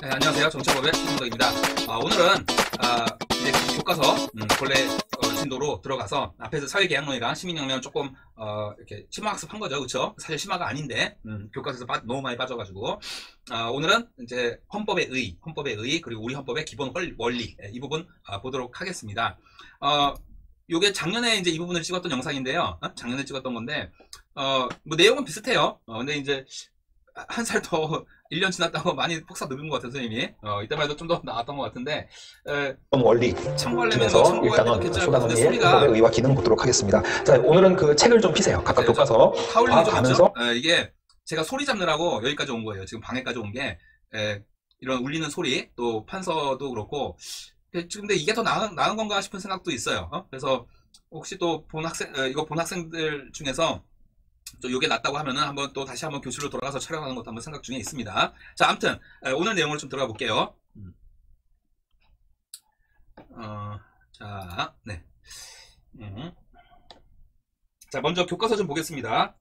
네, 안녕하세요. 정치법의 신동입니다. 오늘은 이제 교과서 본래 진도로 들어가서 앞에서 사회계약론이랑 시민혁명 조금 이렇게 심화학습한 거죠, 그렇죠? 사실 심화가 아닌데 교과서에서 너무 많이 빠져가지고 오늘은 이제 헌법의 의 그리고 우리 헌법의 기본 원리 이 부분 보도록 하겠습니다. 요게 작년에 이제 이 부분을 찍었던 영상인데요. 작년에 찍었던 건데 뭐 내용은 비슷해요. 근데 이제 한 살 더 1년 지났다고 많이 폭삭 늘은 것 같아요, 선생님이. 이때만 해도 좀 더 나았던 것 같은데, 원리 중에서 일단은 소단원리의 헌법의 의와 기능 보도록 하겠습니다. 자, 오늘은 그 책을 좀 피세요. 각각 교과서 가면서 이게 제가 소리 잡느라고 여기까지 온 거예요. 지금 방에까지 온 게 이런 울리는 소리, 또 판서도 그렇고, 근데 이게 더 나은 건가 싶은 생각도 있어요. 그래서 혹시 또 이거 본 학생들 중에서 또 요게 낫다고 하면은 한번 또 다시 한번 교실로 돌아가서 촬영하는 것도 한번 생각 중에 있습니다. 자, 아무튼 오늘 내용을 좀 들어가 볼게요. 자, 네. 자, 먼저 교과서 좀 보겠습니다.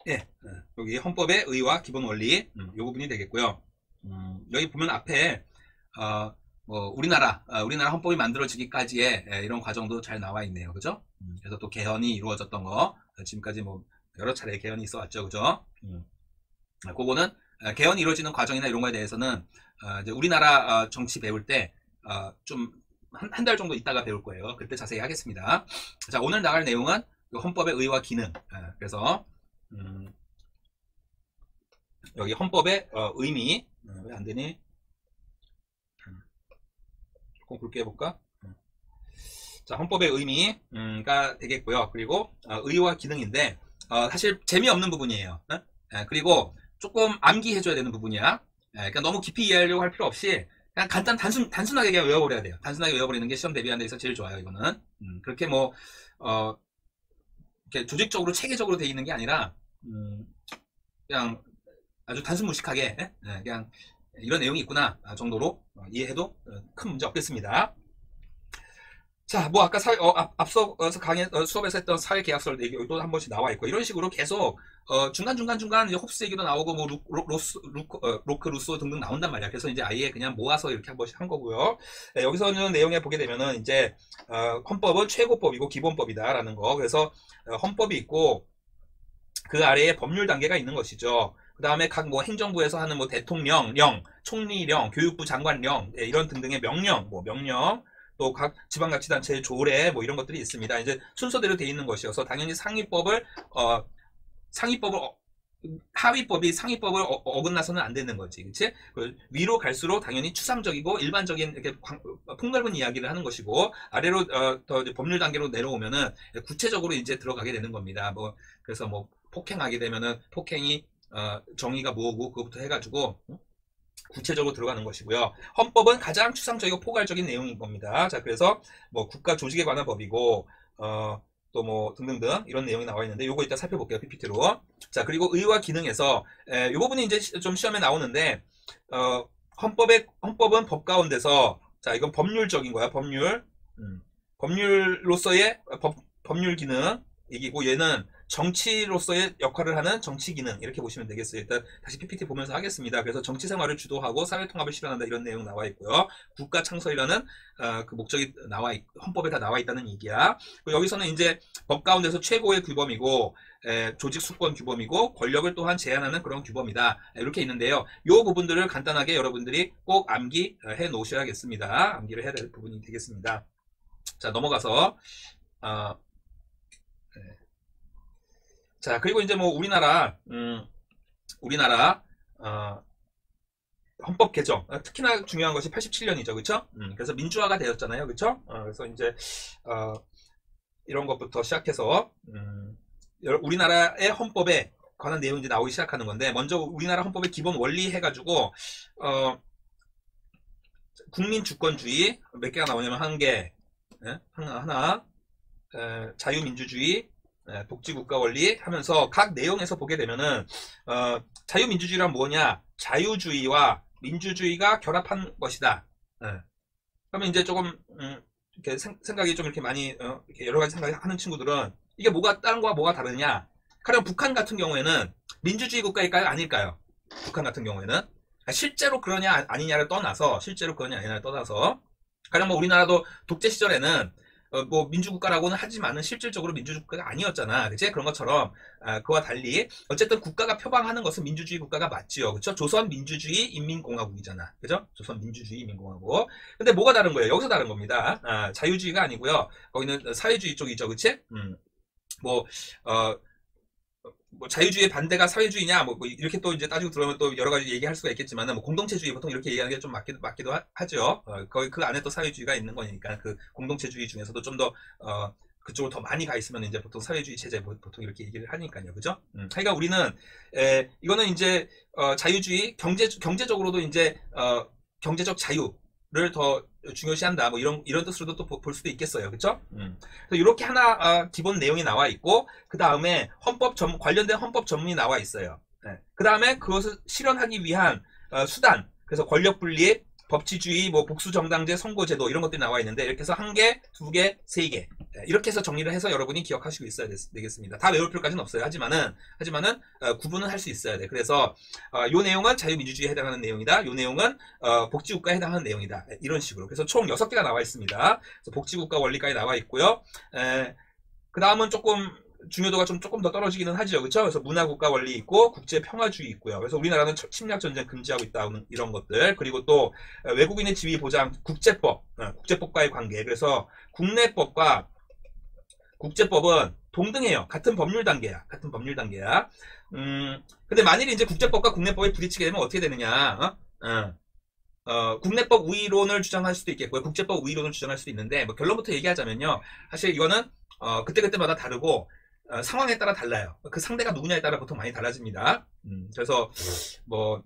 예, 여기 헌법의 의와 기본 원리 요 부분이 되겠고요. 여기 보면 앞에 뭐 우리나라 헌법이 만들어지기까지의 이런 과정도 잘 나와 있네요, 그죠? 그래서 또 개헌이 이루어졌던 거 지금까지 뭐 여러 차례 개헌이 있어 왔죠, 그죠? 그거는 개헌이 이루어지는 과정이나 이런 거에 대해서는 이제 우리나라 정치 배울 때 좀 한 달 정도 있다가 배울 거예요. 그때 자세히 하겠습니다. 자, 오늘 나갈 내용은 헌법의 의와 기능. 그래서 여기 헌법의 의미 왜 안 되니? 조금 굵게 해볼까? 자, 헌법의 의미가 되겠고요. 그리고 의와 기능인데 사실 재미없는 부분이에요. 그리고 조금 암기해줘야 되는 부분이야. 그러니까 너무 깊이 이해하려고 할 필요 없이 그냥 단순하게 그냥 외워버려야 돼요. 단순하게 외워버리는 게 시험 대비하는 데 있어서 제일 좋아요, 이거는. 그렇게 뭐 이렇게 조직적으로 체계적으로 돼 있는 게 아니라 그냥 아주 단순무식하게 그냥 이런 내용이 있구나 정도로 이해해도 큰 문제 없겠습니다. 자, 뭐 아까 앞서 수업에서 했던 사회계약설 얘기 또 한 번씩 나와 있고 이런 식으로 계속 중간 이제 홉스 얘기도 나오고 뭐 로크, 루소 등등 나온단 말이야. 그래서 이제 아예 그냥 모아서 이렇게 한 번씩 한 거고요. 여기서는 내용에 보게 되면은 이제 헌법은 최고법이고 기본법이다라는 거. 그래서 헌법이 있고 그 아래에 법률 단계가 있는 것이죠. 그 다음에 각 뭐 행정부에서 하는 뭐 대통령령, 총리령, 교육부 장관령 이런 등등의 명령, 또 각 지방자치단체의 조례 뭐 이런 것들이 있습니다. 이제 순서대로 돼 있는 것이어서 당연히 하위법이 상위법을 어긋나서는 안 되는 거지, 그렇지? 위로 갈수록 당연히 추상적이고 일반적인 이렇게 폭넓은 이야기를 하는 것이고 아래로 더 이제 법률 단계로 내려오면은 구체적으로 이제 들어가게 되는 겁니다. 뭐 그래서 뭐 폭행하게 되면은 폭행이 정의가 뭐고 그것부터 해가지고 구체적으로 들어가는 것이고요. 헌법은 가장 추상적이고 포괄적인 내용인 겁니다. 자, 그래서 뭐 국가 조직에 관한 법이고 또 뭐 등등등 이런 내용이 나와 있는데 요거 이따 살펴볼게요, PPT로. 자, 그리고 의와 기능에서 요 부분이 이제 좀 시험에 나오는데 헌법은 법 가운데서 자, 이건 법률적인 거야, 법률로서의 법률 기능 이기고 얘는 정치로서의 역할을 하는 정치 기능 이렇게 보시면 되겠어요. 일단 다시 PPT 보면서 하겠습니다. 그래서 정치 생활을 주도하고 사회 통합을 실현한다 이런 내용 나와 있고요. 국가 창설이라는 그 목적이 헌법에 다 나와 있다는 얘기야. 여기서는 이제 법 가운데서 최고의 규범이고 조직 수권 규범이고 권력을 또한 제한하는 그런 규범이다. 이렇게 있는데요. 이 부분들을 간단하게 여러분들이 꼭 암기해 놓으셔야겠습니다. 암기를 해야 될 부분이 되겠습니다. 자, 넘어가서 자, 그리고 이제 뭐 우리나라 헌법 개정 특히나 중요한 것이 87년이죠, 그렇죠? 그래서 민주화가 되었잖아요, 그렇죠? 그래서 이제 이런 것부터 시작해서 우리나라의 헌법에 관한 내용이 이제 나오기 시작하는 건데 먼저 우리나라 헌법의 기본 원리 해가지고 국민 주권주의 몇 개가 나오냐면 한 개, 하나, 자유민주주의. 독지국가 원리 하면서 각 내용에서 보게 되면은 자유민주주의란 뭐냐? 자유주의와 민주주의가 결합한 것이다. 그러면 이제 조금 이렇게 생각이 좀 이렇게 많이 이렇게 여러 가지 생각하는 친구들은 이게 다른 거와 뭐가 다르냐? 가령 북한 같은 경우에는 민주주의 국가일까요? 아닐까요? 북한 같은 경우에는 실제로 그러냐 아니냐를 떠나서 가령 뭐 우리나라도 독재 시절에는 뭐 민주국가라고는 하지만은 실질적으로 민주국가가 아니었잖아. 그치? 그런 것처럼 그와 달리 어쨌든 국가가 표방하는 것은 민주주의 국가가 맞지요. 그쵸? 조선민주주의 인민공화국이잖아. 그죠? 조선민주주의 인민공화국. 근데 뭐가 다른 거예요? 여기서 다른 겁니다. 자유주의가 아니고요. 거기는 사회주의 쪽이죠. 그치? 뭐 자유주의 반대가 사회주의냐, 뭐 이렇게 또 이제 따지고 들어오면 또 여러 가지 얘기할 수가 있겠지만은, 뭐 공동체주의 보통 이렇게 얘기하는 게 좀 맞기도 하죠. 거의 그 안에 또 사회주의가 있는 거니까, 그 공동체주의 중에서도 좀 더, 그쪽으로 더 많이 가 있으면 이제 보통 사회주의 체제 보통 이렇게 얘기를 하니까요. 그죠? 하여간 우리는, 이거는 이제, 자유주의, 경제적으로도 이제, 경제적 자유를 더 중요시한다. 뭐 이런 뜻으로도 또 볼 수도 있겠어요. 그쵸? 그래서 이렇게 하나 기본 내용이 나와 있고, 그 다음에 관련된 헌법 전문이 나와 있어요. 그 다음에 그것을 실현하기 위한 수단, 그래서 권력 분리, 법치주의, 뭐 복수정당제, 선거제도 이런 것들이 나와 있는데, 이렇게 해서 1개, 2개, 3개 이렇게 해서 정리를 해서 여러분이 기억하시고 있어야 되겠습니다. 다 외울 필요까지는 없어요. 하지만은 구분은 할 수 있어야 돼. 그래서 요 내용은 자유민주주의에 해당하는 내용이다. 요 내용은 복지국가에 해당하는 내용이다. 이런 식으로. 그래서 총 6개가 나와 있습니다. 그래서 복지국가 원리까지 나와 있고요. 그 다음은 중요도가 조금 더 떨어지기는 하죠. 그렇죠? 그래서 문화국가 원리 있고 국제평화주의 있고요. 그래서 우리나라는 침략전쟁 금지하고 있다. 이런 것들. 그리고 또 외국인의 지위 보장, 국제법과의 관계. 그래서 국내법과 국제법은 동등해요. 같은 법률 단계야. 근데 만일에 이제 국제법과 국내법이 부딪히게 되면 어떻게 되느냐? 국내법 우위론을 주장할 수도 있겠고요. 국제법 우위론을 주장할 수도 있는데, 뭐 결론부터 얘기하자면요. 사실 이거는 그때그때마다 다르고 상황에 따라 달라요. 그 상대가 누구냐에 따라 보통 많이 달라집니다. 그래서 뭐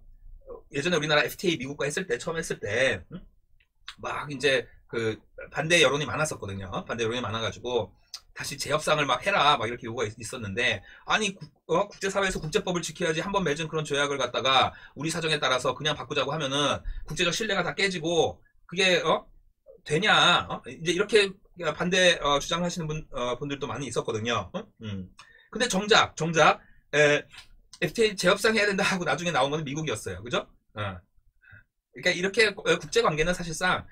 예전에 우리나라 FTA 미국과 처음 했을 때 막 이제 그 반대 여론이 많았었거든요. 반대 여론이 많아가지고 다시 재협상을 막 해라 막 이렇게 요구가 있었는데, 아니 국제사회에서 국제법을 지켜야지, 한번 맺은 그런 조약을 갖다가 우리 사정에 따라서 그냥 바꾸자고 하면은 국제적 신뢰가 다 깨지고 그게 되냐? 이제 이렇게 반대 주장하시는 분들도 많이 있었거든요. 근데 정작 FTA 재협상 해야 된다 하고 나중에 나온 건 미국이었어요. 그죠? 그러니까 이렇게 국제 관계는 사실상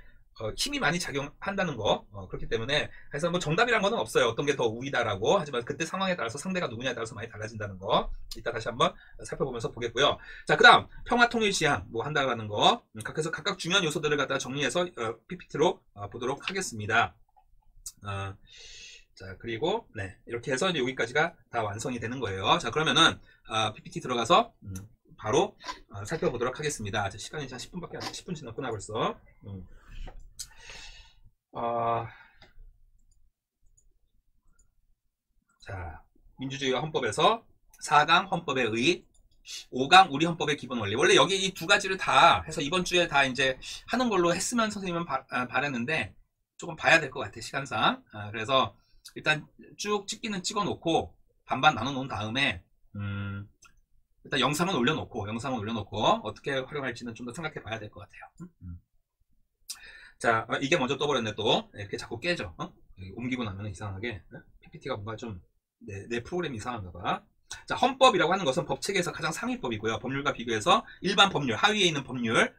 힘이 많이 작용한다는 거. 그렇기 때문에 그래서 뭐 정답이란 거는 없어요. 어떤 게 더 우위다라고. 하지만 그때 상황에 따라서 상대가 누구냐에 따라서 많이 달라진다는 거. 이따 다시 한번 살펴보면서 보겠고요. 자, 그다음 평화 통일 시향 뭐 한다라는 거. 그래서 각각 중요한 요소들을 갖다 정리해서 PPT로 보도록 하겠습니다. 자, 그리고 이렇게 해서 이제 여기까지가 다 완성이 되는 거예요. 자, 그러면은 PPT 들어가서 바로 살펴보도록 하겠습니다. 자, 시간이 한 10분밖에 안 10분 지났구나 벌써. 자, 민주주의와 헌법에서 4강 헌법의 의, 5강 우리 헌법의 기본 원리. 원래 여기 이 두 가지를 다 해서 이번 주에 다 이제 하는 걸로 했으면 선생님은 바랬는데 조금 봐야 될 것 같아, 시간상. 그래서 일단 쭉 찍기는 찍어 놓고 반반 나눠 놓은 다음에 일단 영상은 올려놓고 어떻게 활용할지는 좀 더 생각해 봐야 될 것 같아요. 자, 이게 먼저 떠버렸네. 또 이렇게 자꾸 깨져. 옮기고 나면 이상하게 PPT가 뭔가 좀 내 프로그램이 이상한가 봐. 자, 헌법이라고 하는 것은 법체계에서 가장 상위법이고요. 법률과 비교해서 일반 법률, 하위에 있는 법률,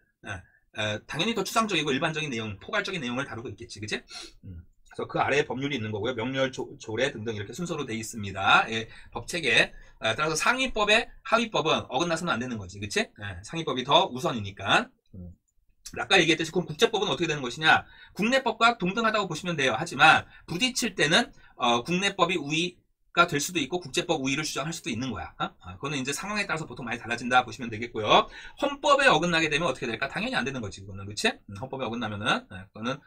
당연히 더 추상적이고 일반적인 내용, 포괄적인 내용을 다루고 있겠지, 그치? 그래서 그 아래에 법률이 있는 거고요. 명령, 조례 등등 이렇게 순서로 되어 있습니다. 법체계. 따라서 상위법에 하위법은 어긋나서는 안 되는 거지, 그치? 상위법이 더 우선이니까. 아까 얘기했듯이 그럼 국제법은 어떻게 되는 것이냐? 국내법과 동등하다고 보시면 돼요. 하지만 부딪힐 때는 국내법이 우위가 될 수도 있고 국제법 우위를 주장할 수도 있는 거야. 그거는 이제 상황에 따라서 보통 많이 달라진다 보시면 되겠고요. 헌법에 어긋나게 되면 어떻게 될까? 당연히 안 되는 거지, 그거는. 그치? 헌법에 어긋나면은 그거는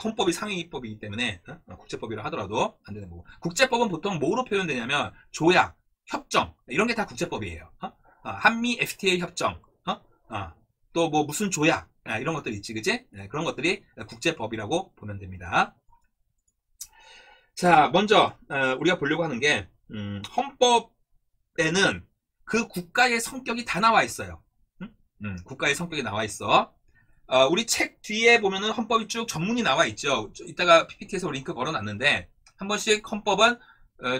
헌법이 상위법이기 때문에 국제법이라 하더라도 안 되는 거고. 국제법은 보통 뭐로 표현되냐면 조약, 협정 이런 게 다 국제법이에요. 한미 FTA 협정, 또 뭐 무슨 조약 이런 것들이 있지, 그치? 그런 것들이 국제법이라고 보면 됩니다. 자, 먼저 우리가 보려고 하는 게 헌법에는 그 국가의 성격이 다 나와 있어요. 국가의 성격이 나와 있어. 우리 책 뒤에 보면은 헌법이 쭉 전문이 나와 있죠. 이따가 PPT에서 링크 걸어놨는데 한 번씩 헌법은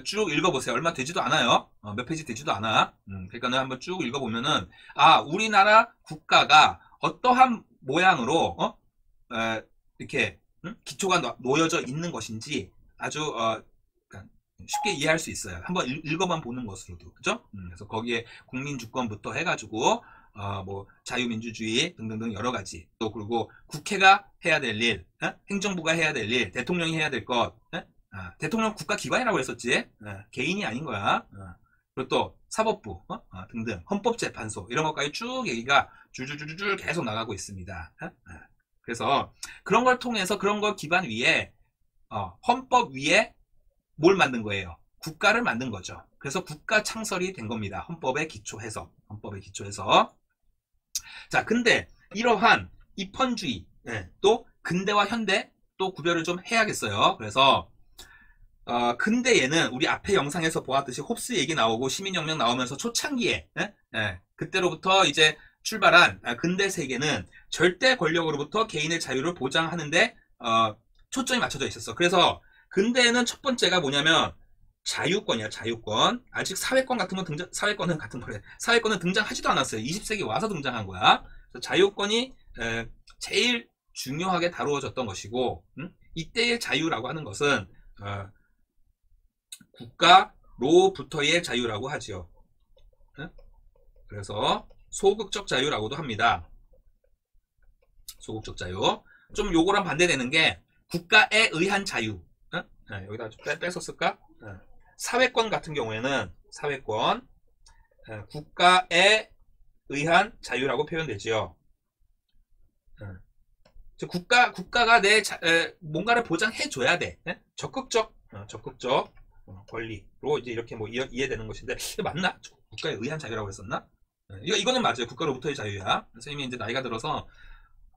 쭉 읽어보세요. 얼마 되지도 않아요. 몇 페이지 되지도 않아. 그러니까는 한번 쭉 읽어보면은, 아, 우리나라 국가가 어떠한 모양으로, 이렇게, 기초가 놓여져 있는 것인지 아주, 그러니까 쉽게 이해할 수 있어요. 한번 읽어만 보는 것으로도. 그죠? 그래서 거기에 국민주권부터 해가지고, 뭐, 자유민주주의 등등등 여러 가지. 또, 그리고 국회가 해야 될 일, 행정부가 해야 될 일, 대통령이 해야 될 것, 대통령 국가기관이라고 했었지. 개인이 아닌 거야. 그리고 또 사법부 등등 헌법재판소 이런 것까지 쭉 얘기가 줄줄줄줄 계속 나가고 있습니다. 그래서 그런 걸 통해서 그런 걸 기반 위에 헌법 위에 뭘 만든 거예요? 국가를 만든 거죠. 그래서 국가 창설이 된 겁니다. 헌법에 기초해서. 자, 근데 이러한 입헌주의 또 근대와 현대 또 구별을 좀 해야겠어요. 그래서 근대에는 우리 앞에 영상에서 보았듯이 홉스 얘기 나오고 시민혁명 나오면서 초창기에 그때로부터 이제 출발한 근대 세계는 절대 권력으로부터 개인의 자유를 보장하는데 초점이 맞춰져 있었어. 그래서 근대에는 첫 번째가 뭐냐면 자유권이야. 자유권. 아직 사회권 같은 건 사회권은 등장하지도 않았어요. 20세기 와서 등장한 거야. 자유권이 제일 중요하게 다루어졌던 것이고 이때의 자유라고 하는 것은 국가로부터의 자유라고 하지요. 그래서 소극적 자유라고도 합니다. 소극적 자유. 좀 요거랑 반대되는 게 국가에 의한 자유. 여기다 좀 뺐었을까? 사회권 같은 경우에는 사회권 국가에 의한 자유라고 표현되지요. 국가가 내 뭔가를 보장해줘야 돼. 적극적 권리로 이제 이렇게 뭐 이해되는 것인데 이게 맞나? 국가에 의한 자유라고 했었나? 이거는 맞아요. 국가로부터의 자유야. 선생님이 이제 나이가 들어서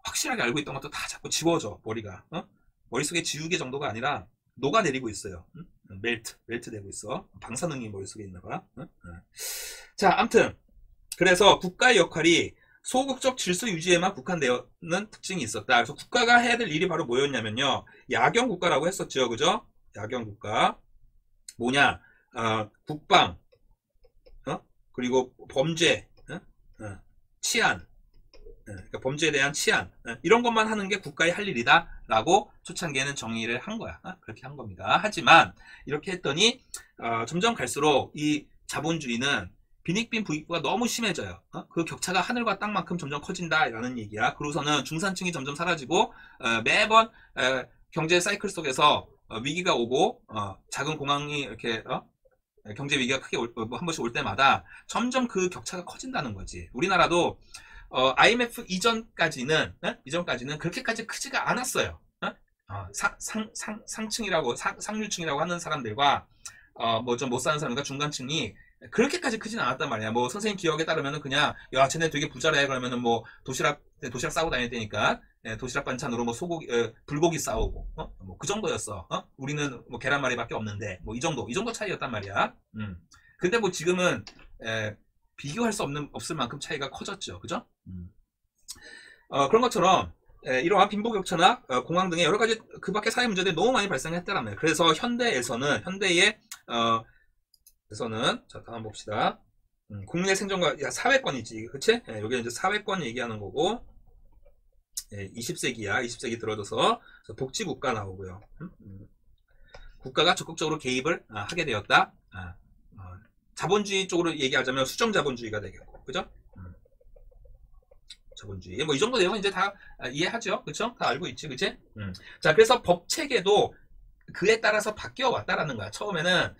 확실하게 알고 있던 것도 다 자꾸 지워져. 머리가 머릿속에 지우개 정도가 아니라 녹아내리고 있어요. 멜트 되고 있어. 방사능이 머릿속에 있나봐. 자, 암튼 그래서 국가의 역할이 소극적 질서 유지에만 국한되는 특징이 있었다. 그래서 국가가 해야 될 일이 바로 뭐였냐면요, 야경 국가라고 했었죠. 그죠? 야경 국가. 뭐냐, 국방, 그리고 범죄, 치안, 그러니까 범죄에 대한 치안, 이런 것만 하는 게 국가의 할 일이다 라고 초창기에는 정의를 한 거야. 그렇게 한 겁니다. 하지만 이렇게 했더니 점점 갈수록 이 자본주의는 빈익빈 부익부가 너무 심해져요. 그 격차가 하늘과 땅만큼 점점 커진다 라는 얘기야. 그러고서는 중산층이 점점 사라지고 매번 경제 사이클 속에서 위기가 오고 작은 공황이 이렇게 경제 위기가 크게 한 번씩 올 때마다 점점 그 격차가 커진다는 거지. 우리나라도 IMF 이전까지는 그렇게까지 크지가 않았어요. 상류층이라고 하는 사람들과 뭐 좀 못 사는 사람과 중간층이 그렇게까지 크진 않았단 말이야. 뭐 선생님 기억에 따르면은 그냥 야 쟤네 되게 부자래 그러면은 뭐 도시락 싸고 다닐 때니까 도시락 반찬으로 뭐 소고기 불고기 싸오고 뭐 그 정도였어. 우리는 뭐 계란말이밖에 없는데 뭐 이 정도 차이였단 말이야. 근데 뭐 지금은 비교할 수 없을 만큼 차이가 커졌죠. 그죠? 그런 것처럼 이러한 빈부격차나 공황 등의 여러 가지 그 밖의 사회 문제들이 너무 많이 발생했다는 거예요. 그래서 현대의 자, 다음 봅시다. 국민의 생존과 사회권이지, 그치? 여기 이제 사회권 얘기하는 거고, 20세기야. 20세기 들어져서 복지국가 나오고요. 국가가 적극적으로 개입을 하게 되었다. 자본주의 쪽으로 얘기하자면 수정자본주의가 되겠고, 그죠? 자본주의. 뭐 이 정도 내용은 이제 다 이해하죠, 그쵸? 다 알고 있지, 그치? 자, 그래서 법 체계도 그에 따라서 바뀌어 왔다라는 거야. 처음에는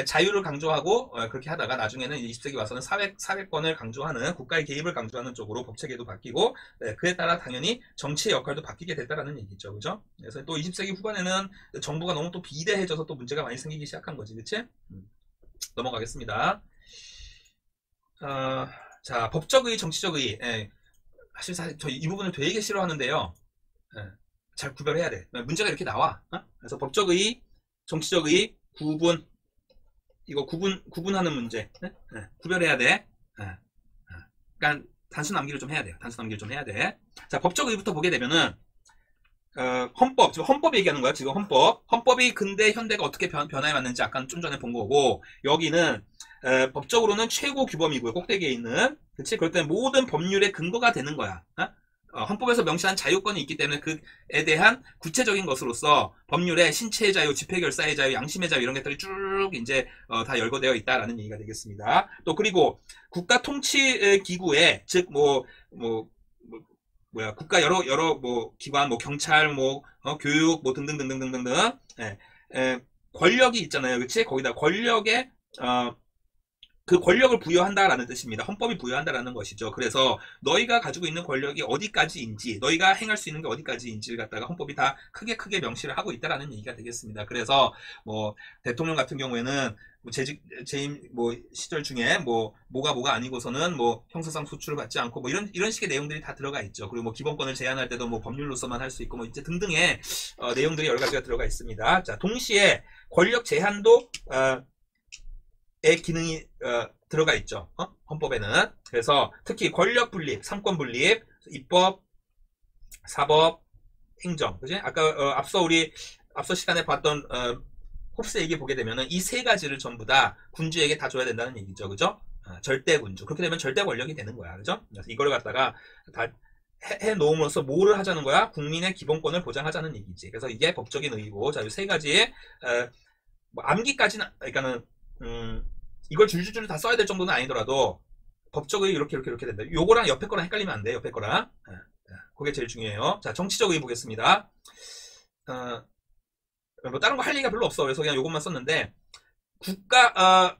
자유를 강조하고 그렇게 하다가 나중에는 20세기 와서는 사회권을 강조하는, 국가의 개입을 강조하는 쪽으로 법체계도 바뀌고 그에 따라 당연히 정치의 역할도 바뀌게 됐다라는 얘기죠. 그죠? 그래서 또 20세기 후반에는 정부가 너무 또 비대해져서 또 문제가 많이 생기기 시작한 거지. 그치? 넘어가겠습니다. 자, 법적의, 정치적의. 사실 저 이 부분을 되게 싫어하는데요. 잘 구별해야 돼. 문제가 이렇게 나와. 그래서 법적의, 정치적의 구분, 이거 구분하는 문제. 구별해야 돼. 그러니까 단순 암기를 좀 해야 돼요. 자, 법적 의부터 보게 되면은 헌법, 지금 헌법 얘기하는 거야, 지금 헌법. 헌법이 근대, 현대가 어떻게 변화해 왔는지 약간 좀 전에 본 거고, 여기는, 법적으로는 최고 규범이고요, 꼭대기에 있는. 그치? 그럴 때 모든 법률의 근거가 되는 거야. 헌법에서 명시한 자유권이 있기 때문에 그에 대한 구체적인 것으로서 법률에 신체의 자유, 집회결사의 자유, 양심의 자유 이런 것들이 쭉 이제 다 열거되어 있다라는 얘기가 되겠습니다. 또 그리고 국가 통치 기구에 즉 국가 여러 뭐 기관 뭐 경찰 교육 뭐 등등등등등등 권력이 있잖아요, 그렇지? 거기다 권력에 그 권력을 부여한다라는 뜻입니다. 헌법이 부여한다라는 것이죠. 그래서 너희가 가지고 있는 권력이 어디까지인지, 너희가 행할 수 있는 게 어디까지인지를 갖다가 헌법이 다 크게 명시를 하고 있다라는 얘기가 되겠습니다. 그래서 뭐 대통령 같은 경우에는 재임 시절 중에 뭐가 아니고서는 뭐 형사상 소출을 받지 않고 뭐 이런 식의 내용들이 다 들어가 있죠. 그리고 뭐 기본권을 제한할 때도 뭐 법률로서만 할 수 있고 뭐 이제 등등의 내용들이 여러 가지가 들어가 있습니다. 자, 동시에 권력 제한도 의 기능이 들어가 있죠. 헌법에는. 그래서 특히 권력 분립, 삼권 분립, 입법, 사법, 행정. 그지? 아까 앞서 시간에 봤던 홉스 얘기 보게 되면은 이 세 가지를 전부 다 군주에게 다 줘야 된다는 얘기죠. 그죠? 절대 군주. 그렇게 되면 절대 권력이 되는 거야. 그죠? 그래서 이걸 갖다가 다 해 놓음으로써 뭐를 하자는 거야? 국민의 기본권을 보장하자는 얘기지. 그래서 이게 법적인 의의고, 자, 이 세 가지 뭐 암기까지는, 그러니까는 이걸 줄줄줄 다 써야 될 정도는 아니더라도 법적의 이렇게 된다. 요거랑 옆에 거랑 헷갈리면 안 돼. 옆에 거랑. 그게 제일 중요해요. 자, 정치적 의의 보겠습니다. 뭐 다른 거 할 얘기가 별로 없어. 그래서 그냥 요것만 썼는데 국가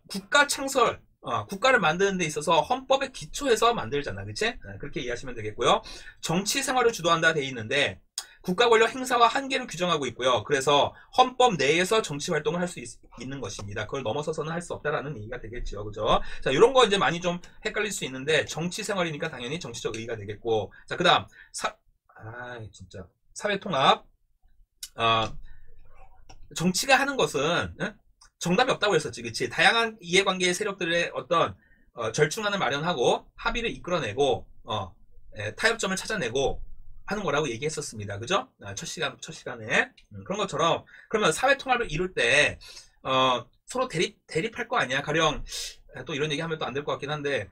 창설, 국가를 만드는 데 있어서 헌법에 기초해서 만들잖아. 그치? 그렇게 이해하시면 되겠고요. 정치 생활을 주도한다 돼 있는데 국가 권력 행사와 한계를 규정하고 있고요. 그래서 헌법 내에서 정치 활동을 할 수 있는 것입니다. 그걸 넘어서서는 할 수 없다라는 얘기가 되겠죠. 그죠? 자, 이런 거 이제 많이 좀 헷갈릴 수 있는데 정치 생활이니까 당연히 정치적 의의가 되겠고. 자, 그다음 진짜 사회 통합. 정치가 하는 것은 정답이 없다고 했었지. 그치? 다양한 이해관계의 세력들의 어떤 절충안을 마련하고 합의를 이끌어내고 타협점을 찾아내고 하는 거라고 얘기했었습니다. 그죠? 첫 시간에. 그런 것처럼, 그러면 사회 통합을 이룰 때, 서로 대립할 거 아니야? 가령, 또 이런 얘기 하면 또 안 될 것 같긴 한데,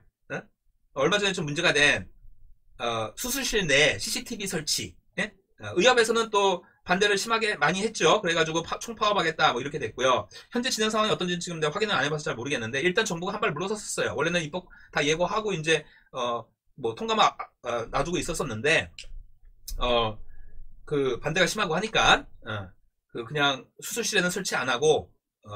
얼마 전에 좀 문제가 된, 수술실 내 CCTV 설치, 예? 의협에서는 또 반대를 심하게 많이 했죠. 그래가지고 총파업하겠다, 뭐 이렇게 됐고요. 현재 진행 상황이 어떤지 지금 내가 확인을 안 해봐서 잘 모르겠는데, 일단 정부가 한 발 물러섰어요. 원래는 입법 다 예고하고, 이제, 통과만 놔두고 있었었는데, 그 반대가 심하고 하니까 그냥 수술실에는 설치 안 하고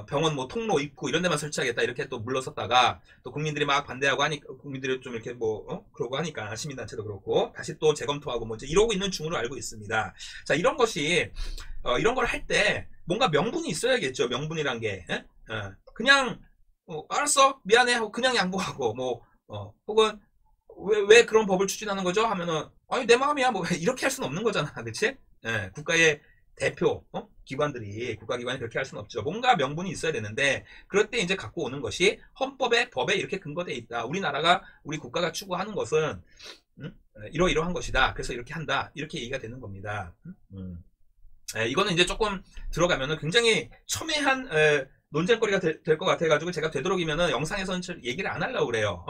병원 뭐 통로 입구 이런 데만 설치하겠다 이렇게 또 물러섰다가 또 국민들이 막 반대하고 하니까 국민들이 좀 이렇게 그러고 하니까 시민단체도 그렇고 다시 또 재검토하고 뭐 이제 이러고 있는 중으로 알고 있습니다. 자, 이런 것이 이런 걸 할 때 뭔가 명분이 있어야겠죠. 명분이란 게 그냥 알았어 미안해 하고 그냥 양보하고 혹은 왜 그런 법을 추진하는 거죠? 하면은 아니 내 마음이야 뭐 이렇게 할 수는 없는 거잖아. 그치? 국가의 대표 기관들이 국가기관이 그렇게 할 수는 없죠. 뭔가 명분이 있어야 되는데 그럴 때 이제 갖고 오는 것이 법에 이렇게 근거되어 있다. 우리 국가가 추구하는 것은 이러이러한 것이다. 그래서 이렇게 한다. 이렇게 얘기가 되는 겁니다. 이거는 이제 조금 들어가면은 굉장히 첨예한 논쟁거리가 될 것 같아가지고 제가 되도록이면은 영상에서는 얘기를 안 하려고 그래요.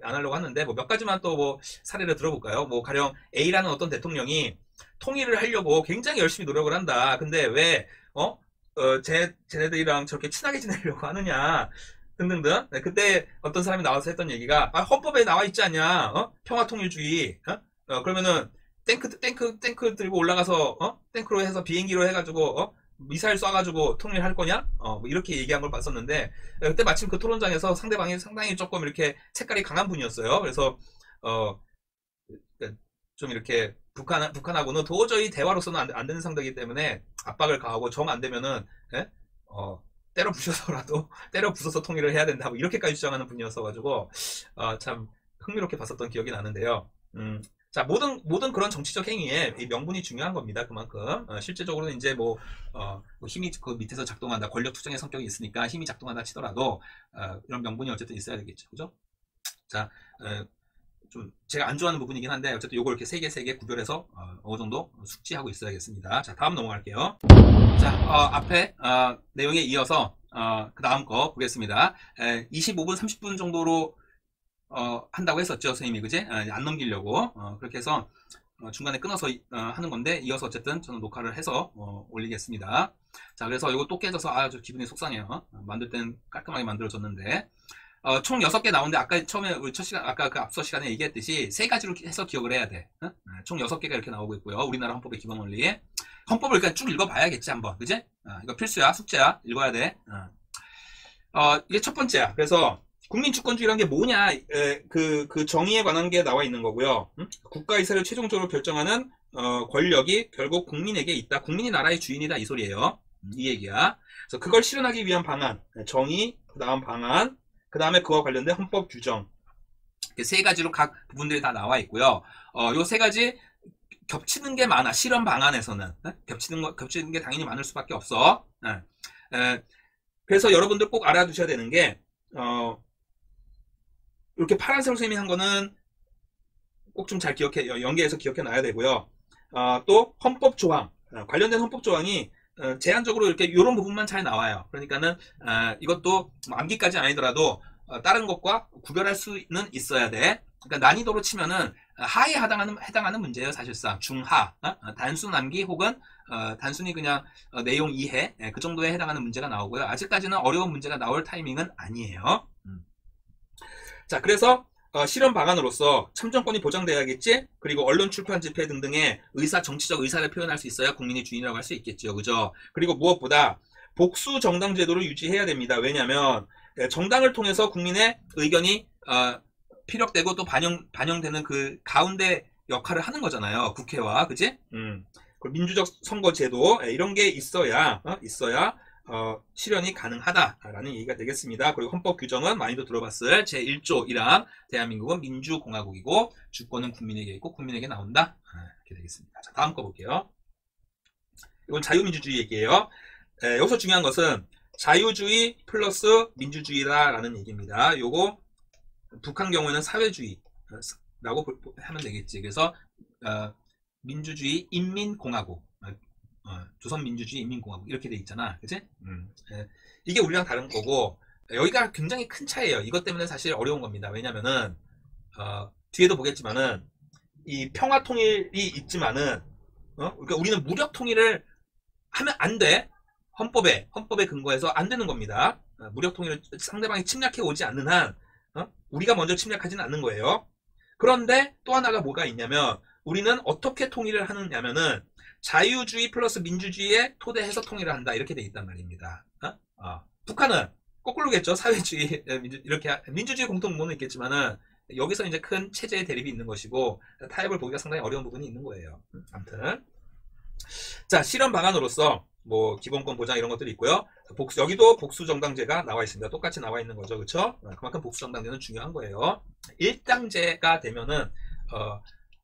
안 하려고 하는데 몇 가지만 또 사례를 들어볼까요? 가령 A라는 어떤 대통령이 통일을 하려고 굉장히 열심히 노력을 한다. 근데 왜 쟤네들이랑 저렇게 친하게 지내려고 하느냐 등등등. 그때 어떤 사람이 나와서 했던 얘기가 헌법에 나와 있지 않냐? 평화통일주의. 그러면은 탱크 들고 올라가서 탱크로 해서 비행기로 해가지고 미사일 쏴가지고 통일할 거냐? 이렇게 얘기한 걸 봤었는데, 그때 마침 그 토론장에서 상대방이 상당히 조금 이렇게 색깔이 강한 분이었어요. 그래서, 좀 이렇게 북한하고는 도저히 대화로서는 안 되는 상대이기 때문에 압박을 가하고 정 안 되면은, 때려 부숴서 통일을 해야 된다. 이렇게까지 주장하는 분이었어가지고, 참 흥미롭게 봤었던 기억이 나는데요. 자, 모든 그런 정치적 행위에 이 명분이 중요한 겁니다. 그만큼. 실제적으로는 이제 힘이 그 밑에서 작동한다. 권력 투쟁의 성격이 있으니까 힘이 작동한다 치더라도, 이런 명분이 어쨌든 있어야 되겠죠. 그죠? 자, 좀 제가 안 좋아하는 부분이긴 한데 어쨌든 요걸 이렇게 세 개 구별해서 어느 정도 숙지하고 있어야겠습니다. 자, 다음 넘어갈게요. 자, 앞에 내용에 이어서 그 다음 거 보겠습니다. 25분 30분 정도로 한다고 했었죠, 선생님이. 그제? 안 넘기려고 그렇게 해서 중간에 끊어서 하는 건데, 이어서 어쨌든 저는 녹화를 해서 올리겠습니다. 자, 그래서 이거 또 깨져서 저 기분이 속상해요. 만들 땐 깔끔하게 만들어졌는데, 총 6개 나오는데, 아까 처음에 우리 첫 시간, 아까 그 앞서 시간에 얘기했듯이 3가지로 해서 기억을 해야 돼. 총 6개가 이렇게 나오고 있고요. 우리나라 헌법의 기본 원리. 헌법을 그냥 쭉 읽어봐야겠지, 한번. 그지? 이거 필수야, 숙제야. 읽어야 돼. 이게 첫 번째야. 그래서 국민주권주의란 게 뭐냐, 그 정의에 관한 게 나와 있는 거고요. 국가 이사를 최종적으로 결정하는 권력이 결국 국민에게 있다. 국민이 나라의 주인이다, 이 소리예요. 이 얘기야. 그래서 그걸 실현하기 위한 방안, 정의, 그 다음 방안, 그 다음에 그와 관련된 헌법 규정. 이렇게 3가지로 각 부분들이 다 나와 있고요. 요 3가지 겹치는 게 많아. 실현 방안에서는 겹치는 게 당연히 많을 수밖에 없어. 그래서 여러분들 꼭 알아두셔야 되는 게, 이렇게 파란색으로 선생님이 한 거는 꼭 좀 잘 기억해, 연계해서 기억해 놔야 되고요. 또 헌법 조항, 관련된 헌법 조항이 제한적으로 이렇게 이런 부분만 잘 나와요. 그러니까는 이것도 암기까지 아니더라도 다른 것과 구별할 수는 있어야 돼. 그러니까 난이도로 치면은 하에 해당하는 문제예요, 사실상. 중하, 단순 암기 혹은 단순히 그냥 내용 이해, 그 정도에 해당하는 문제가 나오고요. 아직까지는 어려운 문제가 나올 타이밍은 아니에요. 자, 그래서 실현 방안으로서 참정권이 보장돼야겠지. 그리고 언론, 출판, 집회 등등의 정치적 의사를 표현할 수 있어야 국민이 주인이라고 할 수 있겠죠, 그죠? 그리고 무엇보다 복수 정당 제도를 유지해야 됩니다. 왜냐하면 정당을 통해서 국민의 의견이 피력되고 또 반영되는 그 가운데 역할을 하는 거잖아요, 국회와. 그지? 민주적 선거 제도, 이런 게 있어야 실현이 가능하다라는 얘기가 되겠습니다. 그리고 헌법 규정은 많이도 들어봤을 제1조 1항 대한민국은 민주공화국이고 주권은 국민에게 있고 국민에게 나온다. 이렇게 되겠습니다. 자, 다음 거 볼게요. 이건 자유민주주의 얘기예요. 여기서 중요한 것은 자유주의 플러스 민주주의라는 얘기입니다. 요거 북한 경우에는 사회주의라고 하면 되겠지. 그래서 민주주의 인민공화국, 조선민주주의 인민공화국 이렇게 돼 있잖아, 그치? 이게 우리랑 다른 거고, 여기가 굉장히 큰 차이예요. 이것 때문에 사실 어려운 겁니다. 왜냐면은 뒤에도 보겠지만은 이 평화 통일이 있지만은 그러니까 우리는 무력 통일을 하면 안 돼. 헌법에 근거해서 안 되는 겁니다. 무력 통일을 상대방이 침략해 오지 않는 한 우리가 먼저 침략하지는 않는 거예요. 그런데 또 하나가 뭐가 있냐면, 우리는 어떻게 통일을 하느냐면은 자유주의 플러스 민주주의에 토대해서 통일을 한다, 이렇게 돼 있단 말입니다. 북한은 거꾸로겠죠. 사회주의, 이렇게 민주주의 공통분모는 있겠지만은 여기서 이제 큰 체제의 대립이 있는 것이고 타협을 보기가 상당히 어려운 부분이 있는 거예요. 아무튼 자, 실현 방안으로서 뭐 기본권 보장 이런 것들이 있고요. 여기도 복수정당제가 나와 있습니다. 똑같이 나와 있는 거죠, 그렇죠? 그만큼 복수정당제는 중요한 거예요. 일당제가 되면은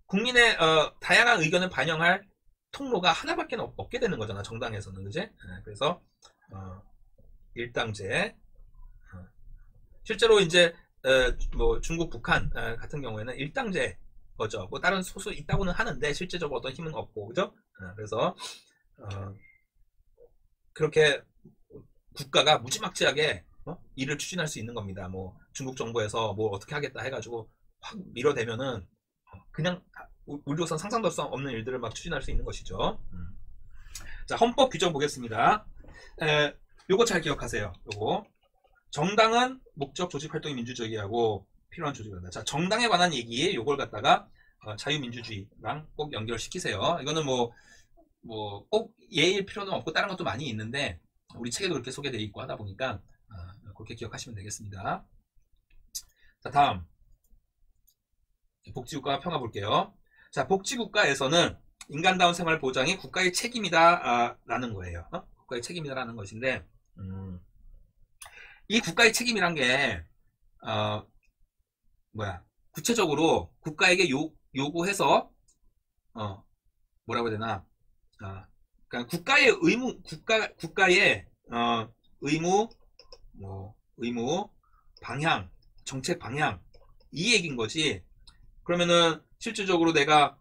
국민의 다양한 의견을 반영할 통로가 하나밖에 없게 되는 거잖아, 정당에서는. 그지? 그래서 일당제. 실제로 이제 뭐 중국, 북한 같은 경우에는 일당제 거죠. 뭐 다른 소수 있다고는 하는데 실제적으로 어떤 힘은 없고, 그죠? 그래서 그렇게 국가가 무지막지하게 일을 추진할 수 있는 겁니다. 뭐 중국 정부에서 뭐 어떻게 하겠다 해가지고 확 밀어대면은 그냥 우리로선 상상도 할 수 없는 일들을 막 추진할 수 있는 것이죠. 자, 헌법 규정 보겠습니다. 요거 잘 기억하세요. 요거 정당은 목적, 조직, 활동이 민주적이하고 필요한 조직이다. 자, 정당에 관한 얘기 요걸 갖다가 자유민주주의랑 꼭 연결시키세요. 이거는 뭐 꼭 예일 필요는 없고 다른 것도 많이 있는데 우리 책에도 그렇게 소개되어 있고 하다 보니까 그렇게 기억하시면 되겠습니다. 자, 다음 복지국가 평가 볼게요. 자, 복지국가에서는 인간다운 생활 보장이 국가의 책임이다 라는 거예요. 국가의 책임이다라는 것인데 이 국가의 책임이란 게 구체적으로 국가에게 요구해서 뭐라고 해야 되나, 그러니까 국가의 국가의 의무, 방향, 정책 방향, 이 얘기인 거지. 그러면은 실질적으로 내가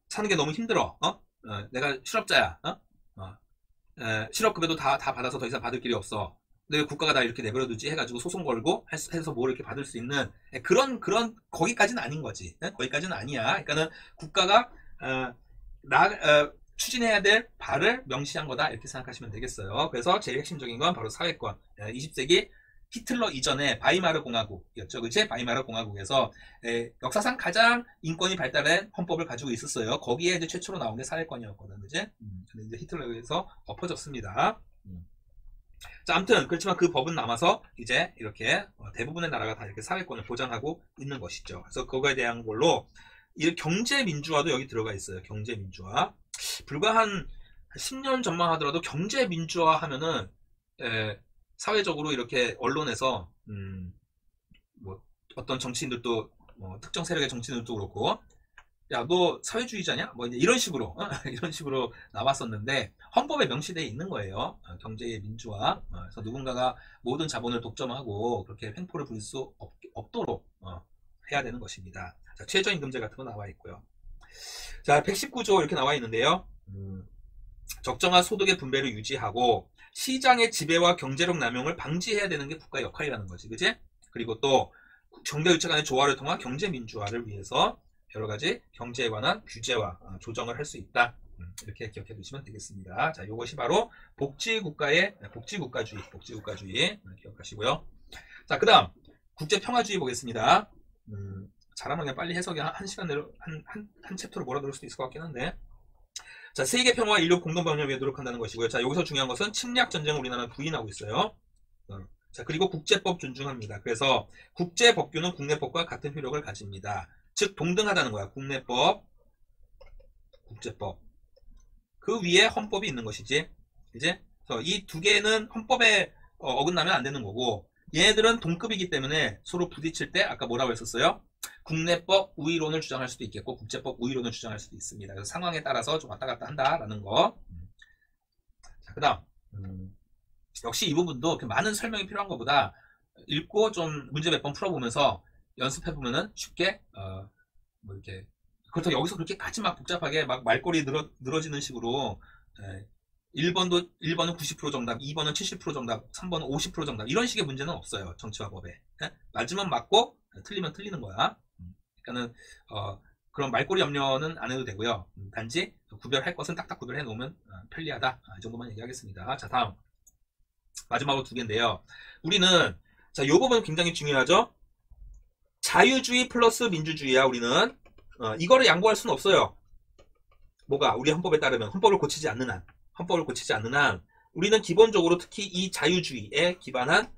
사는 게 너무 힘들어. 내가 실업자야. 실업급여도 다 받아서 더 이상 받을 길이 없어. 근데 왜 국가가 나 이렇게 내버려두지 해가지고 소송 걸고 해서 뭘 이렇게 받을 수 있는 그런 거기까지는 아닌 거지. 거기까지는 아니야. 그러니까는 국가가 추진해야 될 바를 명시한 거다 이렇게 생각하시면 되겠어요. 그래서 제일 핵심적인 건 바로 사회권. 20세기 히틀러 이전에 바이마르 공화국이었죠. 그치? 바이마르 공화국에서 역사상 가장 인권이 발달한 헌법을 가지고 있었어요. 거기에 이제 최초로 나온 게 사회권이었거든. 그치? 근데 이제 히틀러에 의해서 엎어졌습니다. 자, 아무튼 그렇지만 그 법은 남아서 이제 이렇게 대부분의 나라가 다 이렇게 사회권을 보장하고 있는 것이죠. 그래서 그거에 대한 걸로 이 경제민주화도 여기 들어가 있어요. 경제민주화. 불과 한 10년 전만 하더라도 경제민주화 하면은 사회적으로 이렇게 언론에서 뭐 어떤 정치인들도 특정 세력의 정치인들도 그렇고 야 너 사회주의자냐? 뭐 이런 식으로 이런 식으로 나왔었는데 헌법에 명시되어 있는 거예요. 경제의 민주화. 그래서 누군가가 모든 자본을 독점하고 그렇게 횡포를 부릴 수 없도록 해야 되는 것입니다. 자, 최저임금제 같은 거 나와 있고요. 자, 119조 이렇게 나와 있는데요. 적정한 소득의 분배를 유지하고 시장의 지배와 경제력 남용을 방지해야 되는 게 국가의 역할이라는 거지, 그지? 그리고 또 정대 유체 간의 조화를 통한 경제 민주화를 위해서 여러 가지 경제에 관한 규제와 조정을 할 수 있다. 이렇게 기억해 두시면 되겠습니다. 자, 이것이 바로 복지국가의 복지국가주의 기억하시고요. 자, 그다음 국제평화주의 보겠습니다. 잘하면 그냥 빨리 해석이 한 시간 내로 한 챕터로 몰아들을 수도 있을 것 같긴 한데. 자, 세계 평화와 인류 공동방위를 위해 노력한다는 것이고요. 자, 여기서 중요한 것은 침략 전쟁을 우리나라는 부인하고 있어요. 자, 그리고 국제법 존중합니다. 그래서 국제법규는 국내법과 같은 효력을 가집니다. 즉 동등하다는 거야. 국내법, 국제법. 그 위에 헌법이 있는 것이지. 이제 이 두 개는 헌법에 어긋나면 안 되는 거고 얘네들은 동급이기 때문에 서로 부딪힐 때 아까 뭐라고 했었어요? 국내법 우위론을 주장할 수도 있겠고 국제법 우위론을 주장할 수도 있습니다. 그래서 상황에 따라서 좀 왔다 갔다 한다라는 거. 자, 그다음 역시 이 부분도 이렇게 많은 설명이 필요한 것보다 읽고 좀 문제 몇 번 풀어보면서 연습해 보면은 쉽게 뭐 이렇게 그렇다고 여기서 그렇게까지 막 복잡하게 막 말꼬리 늘어지는 식으로 1번은 90% 정답, 2번은 70% 정답, 3번은 50% 정답 이런 식의 문제는 없어요. 정치와 법에. 맞으면 맞고 틀리면 틀리는 거야. 그러니까는 그런 말꼬리 염려는 안 해도 되고요. 단지 구별할 것은 딱딱 구별해 놓으면 편리하다. 이 정도만 얘기하겠습니다. 자, 다음 마지막으로 두 개인데요. 우리는 자, 이 부분 굉장히 중요하죠. 자유주의 플러스 민주주의야. 우리는 이거를 양보할 수는 없어요. 뭐가 우리 헌법에 따르면 헌법을 고치지 않는 한 우리는 기본적으로 특히 이 자유주의에 기반한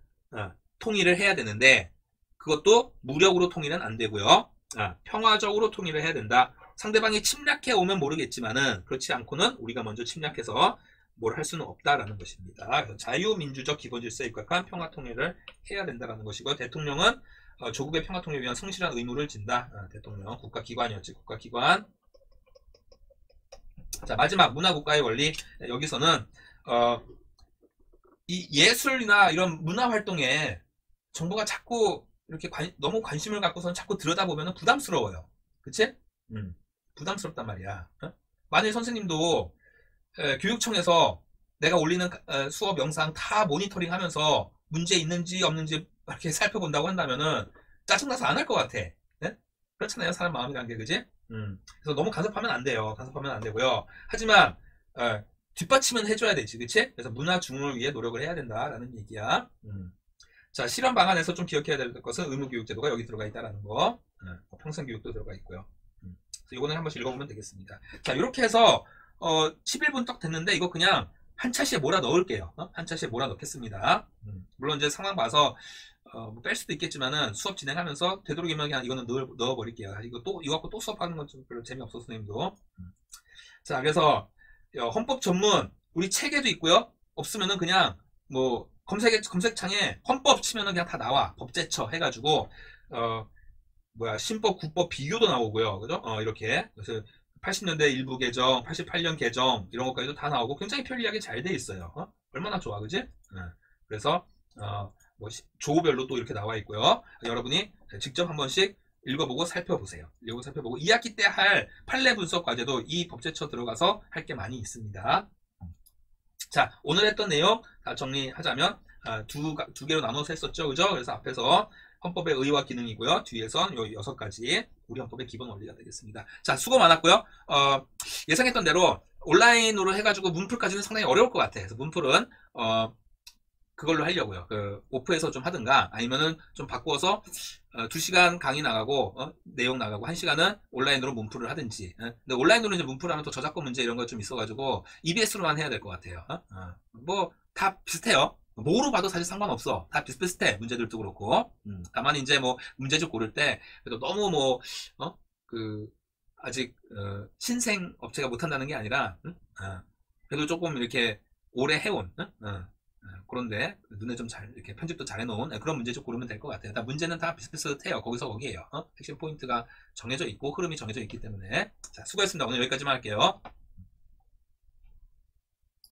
통일을 해야 되는데 그것도 무력으로 통일은 안 되고요. 평화적으로 통일을 해야 된다. 상대방이 침략해 오면 모르겠지만은 그렇지 않고는 우리가 먼저 침략해서 뭘 할 수는 없다라는 것입니다. 그래서 자유민주적 기본질서에 입각한 평화통일을 해야 된다라는 것이고 대통령은 조국의 평화통일을 위한 성실한 의무를 진다. 대통령 국가기관이었지. 국가기관. 자, 마지막 문화국가의 원리. 여기서는 이 예술이나 이런 문화활동에 정부가 자꾸 이렇게 너무 관심을 갖고서는 자꾸 들여다보면 부담스러워요. 그치? 부담스럽단 말이야. 만일 선생님도 교육청에서 내가 올리는 수업 영상 다 모니터링 하면서 문제 있는지 없는지 이렇게 살펴본다고 한다면은 짜증나서 안 할 것 같아. 네? 그렇잖아요. 사람 마음이란 게, 그지? 그래서 너무 간섭하면 안 돼요. 간섭하면 안 되고요. 하지만 뒷받침은 해줘야 되지, 그치? 그래서 문화 중흥을 위해 노력을 해야 된다라는 얘기야. 자, 실현 방안에서 좀 기억해야 될 것은 의무교육제도가 여기 들어가 있다라는 거. 평생교육도 들어가 있고요. 그래서 이거는 한 번씩 읽어보면 되겠습니다. 자, 이렇게 해서 11분 딱 됐는데 이거 그냥 한 차시에 몰아 넣을게요. 한 차시에 몰아 넣겠습니다. 물론 이제 상황 봐서 뭐 뺄 수도 있겠지만은 수업 진행하면서 되도록이면 그냥 이거는 넣어버릴게요. 이거 갖고 또 수업하는 건 좀 별로 재미없어 선생님도. 자, 그래서 헌법 전문 우리 책에도 있고요. 없으면은 그냥 뭐 검색창에 헌법 치면은 그냥 다 나와. 법제처 해가지고 신법 국법 비교도 나오고요. 그죠? 이렇게 그래서 80년대 일부 개정, 88년 개정 이런 것까지도 다 나오고 굉장히 편리하게 잘 돼 있어요. 얼마나 좋아, 그지? 그래서 뭐 조별로 또 이렇게 나와 있고요. 여러분이 직접 한 번씩 읽어보고 살펴보세요. 읽어보고 살펴보고 2학기 때 할 판례 분석 과제도 이 법제처 들어가서 할 게 많이 있습니다. 자, 오늘 했던 내용 다 정리하자면 두 개로 나눠서 했었죠. 그죠? 그래서 앞에서 헌법의 의의와 기능이고요. 뒤에선 요 6가지 우리 헌법의 기본 원리가 되겠습니다. 자, 수고 많았고요. 예상했던 대로 온라인으로 해가지고 문풀까지는 상당히 어려울 것 같아요. 그래서 문풀은 그걸로 하려고요. 오프에서 좀 하든가 아니면은 좀 바꾸어서 2시간 강의 나가고 내용 나가고 1시간은 온라인으로 문풀을 하든지. 근데 온라인으로 이제 문풀을 하면 또 저작권 문제 이런 거 좀 있어가지고 EBS로만 해야 될 것 같아요. 뭐 다 비슷해요. 뭐로 봐도 사실 상관없어. 다 비슷비슷해. 문제들도 그렇고. 다만 이제 뭐 문제집 고를 때 그래도 너무 뭐 아직 신생 업체가 못한다는 게 아니라 그래도 조금 이렇게 오래 해온 그런데 눈에 좀 잘 이렇게 편집도 잘 해놓은 그런 문제집 고르면 될 것 같아요. 다 문제는 다 비슷비슷해요. 거기서 거기에요. 핵심 포인트가 정해져 있고 흐름이 정해져 있기 때문에. 자, 수고했습니다. 오늘 여기까지만 할게요.